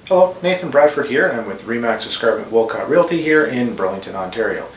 Hello, Nathan Bradford here, and I'm with Remax Escarpment Wolcott Realty here in Burlington, Ontario.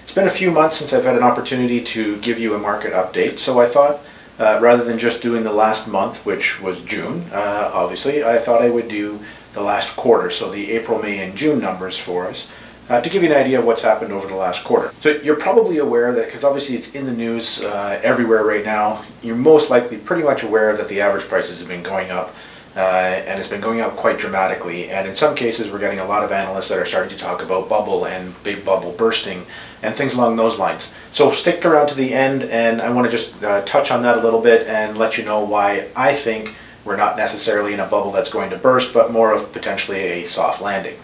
It's been a few months since I've had an opportunity to give you a market update, so I thought rather than just doing the last month, which was June, obviously, I thought I would do the last quarter, so the April, May, and June numbers for us, to give you an idea of what's happened over the last quarter. So you're probably aware that, because obviously it's in the news everywhere right now, you're most likely pretty much aware that the average prices have been going up. And it's been going up quite dramatically, and in some cases we're getting a lot of analysts that are starting to talk about bubble and big bubble bursting and things along those lines. So stick around to the end, and I want to just touch on that a little bit and let you know why I think we're not necessarily in a bubble that's going to burst, but more of potentially a soft landing.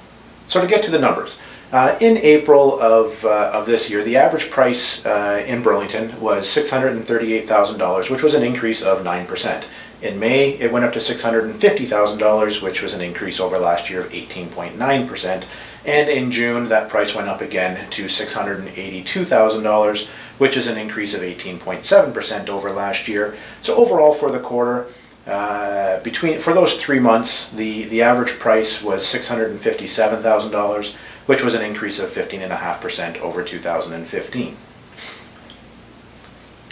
So to get to the numbers, in April of this year, the average price in Burlington was $638,000, which was an increase of 9%. In May, it went up to $650,000, which was an increase over last year of 18.9%. And in June, that price went up again to $682,000, which is an increase of 18.7% over last year. So overall for the quarter, for those 3 months, the average price was $657,000, which was an increase of 15.5% over 2015.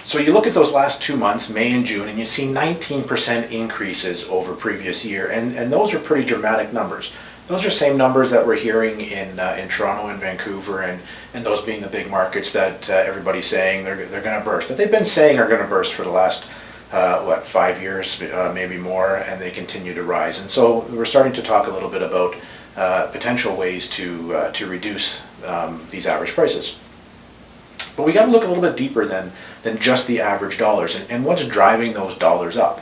So you look at those last 2 months, May and June, and you see 19% increases over previous year, and those are pretty dramatic numbers. Those are same numbers that we're hearing in Toronto and Vancouver, and those being the big markets that everybody's saying they're going to burst, that they've been saying are going to burst for the last 5 years, maybe more, and they continue to rise. And so we're starting to talk a little bit about potential ways to reduce these average prices. But we got to look a little bit deeper than just the average dollars and what's driving those dollars up.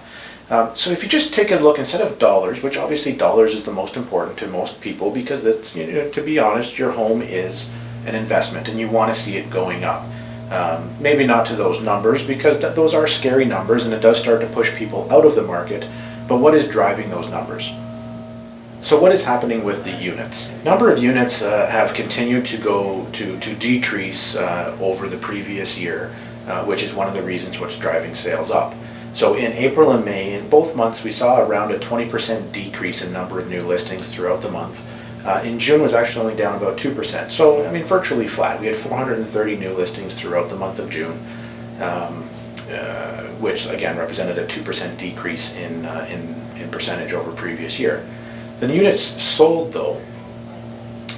So if you just take a look, instead of dollars, which obviously dollars is the most important to most people, because that's, to be honest, your home is an investment and you want to see it going up. Maybe not to those numbers, because those are scary numbers and it does start to push people out of the market. But what is driving those numbers? So what is happening with the units? Number of units have continued to decrease over the previous year, which is one of the reasons what's driving sales up. So in April and May, in both months, we saw around a 20% decrease in number of new listings throughout the month. In June was actually only down about 2%. So, I mean, virtually flat. We had 430 new listings throughout the month of June, which again represented a 2% decrease in percentage over previous year. The units sold, though,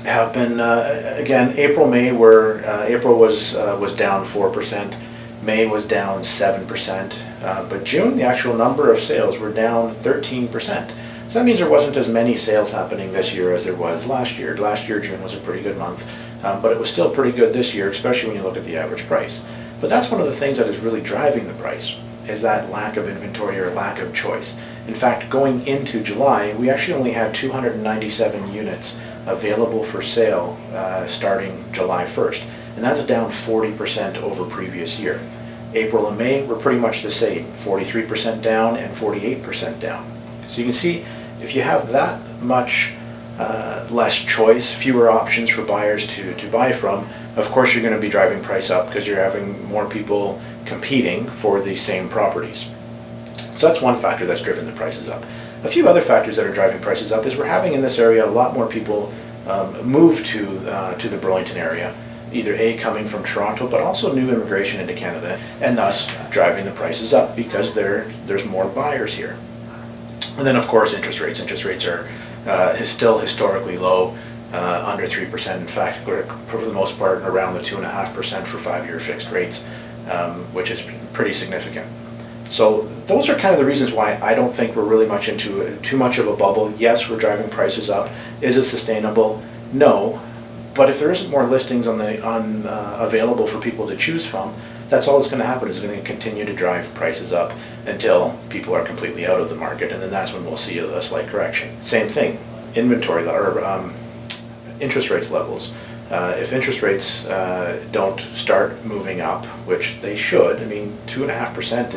have been, again, April, May, where April was down 4%, May was down 7%, but June, the actual number of sales were down 13%. So that means there wasn't as many sales happening this year as there was last year. Last year, June was a pretty good month, but it was still pretty good this year, especially when you look at the average price. But that's one of the things that is really driving the price, is that lack of inventory or lack of choice. In fact, going into July, we actually only had 297 units available for sale starting July 1st, and that's down 40% over previous year. April and May were pretty much the same, 43% down and 48% down. So you can see, if you have that much less choice, fewer options for buyers to buy from, of course you're going to be driving price up because you're having more people competing for the same properties. So that's one factor that's driven the prices up. A few other factors that are driving prices up is we're having in this area a lot more people move to the Burlington area, either coming from Toronto, but also new immigration into Canada, and thus driving the prices up because there's more buyers here. And then of course interest rates. Interest rates are still historically low, under 3%. In fact, for the most part around the 2.5% for 5-year fixed rates, which is pretty significant. So those are kind of the reasons why I don't think we're really much into too much of a bubble. Yes, we're driving prices up. Is it sustainable? No. But if there isn't more listings available for people to choose from, that's all that's going to happen, is going to continue to drive prices up until people are completely out of the market, and then that's when we'll see a slight correction. Same thing, inventory or interest rates levels. If interest rates don't start moving up, which they should, I mean, 2.5%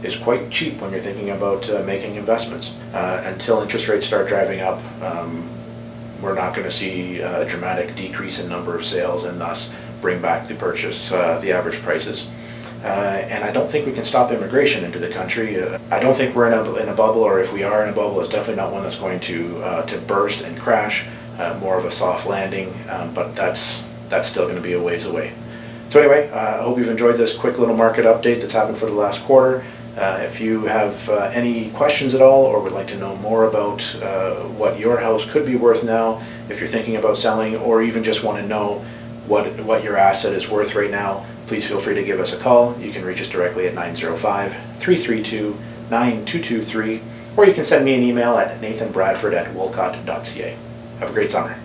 is quite cheap when you're thinking about making investments. Until interest rates start driving up, we're not going to see a dramatic decrease in number of sales and thus bring back the average prices. and I don't think we can stop immigration into the country. I don't think we're in a bubble, or if we are in a bubble, it's definitely not one that's going to burst and crash. More of a soft landing, but that's still going to be a ways away. So anyway, I hope you've enjoyed this quick little market update that's happened for the last quarter. If you have any questions at all, or would like to know more about what your house could be worth now, if you're thinking about selling, or even just want to know what your asset is worth right now, please feel free to give us a call. You can reach us directly at 905-332-9223, or you can send me an email at nathanbradford@wolcott.ca. Have a great summer.